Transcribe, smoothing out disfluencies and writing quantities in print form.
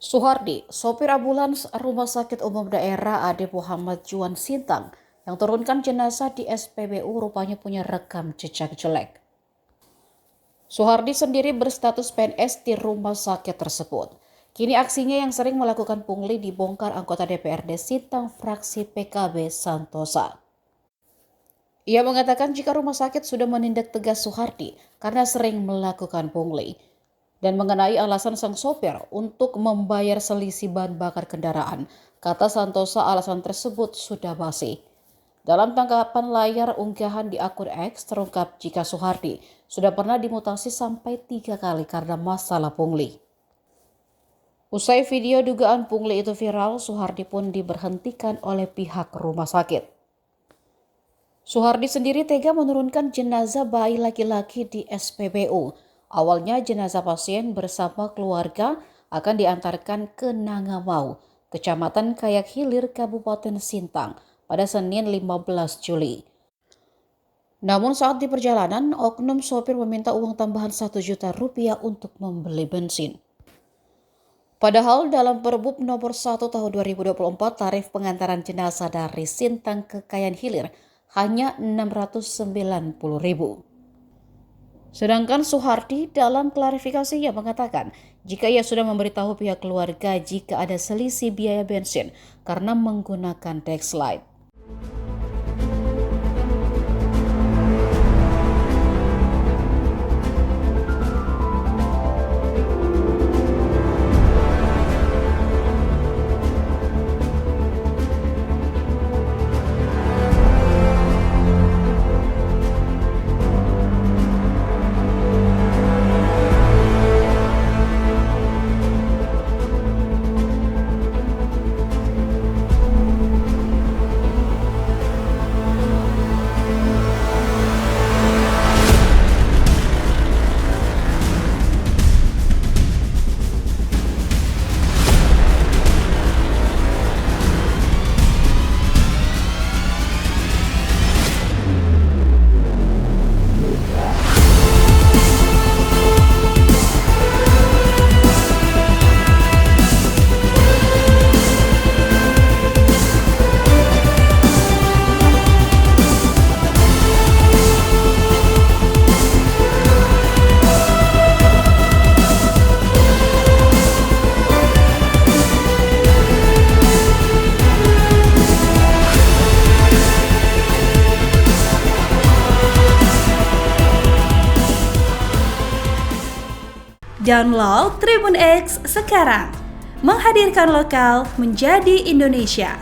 Suhardi, sopir ambulans Rumah Sakit Umum Daerah AD Muhammad Juan Sintang yang turunkan jenazah di SPBU rupanya punya rekam jejak jelek. Suhardi sendiri berstatus PNS di rumah sakit tersebut. Kini aksinya yang sering melakukan pungli dibongkar anggota DPRD Sintang fraksi PKB Santosa. Ia mengatakan jika rumah sakit sudah menindak tegas Suhardi karena sering melakukan pungli. Dan mengenai alasan sang sopir untuk membayar selisih bahan bakar kendaraan, kata Santosa alasan tersebut sudah basi. Dalam tangkapan layar unggahan di akun X terungkap jika Suhardi sudah pernah dimutasi sampai 3 kali karena masalah pungli. Usai video dugaan pungli itu viral, Suhardi pun diberhentikan oleh pihak rumah sakit. Suhardi sendiri tega menurunkan jenazah bayi laki-laki di SPBU. Awalnya jenazah pasien bersama keluarga akan diantarkan ke Nangamau, Kecamatan Kayak Hilir, Kabupaten Sintang pada Senin 15 Juli. Namun saat di perjalanan, oknum sopir meminta uang tambahan 1 juta rupiah untuk membeli bensin. Padahal dalam Perbup nomor 1 tahun 2024 tarif pengantaran jenazah dari Sintang ke Kayan Hilir hanya Rp690.000. Sedangkan Suhardi dalam klarifikasinya mengatakan jika ia sudah memberitahu pihak keluarga jika ada selisih biaya bensin karena menggunakan Dexlite. Download Tribun X sekarang, menghadirkan lokal menjadi Indonesia.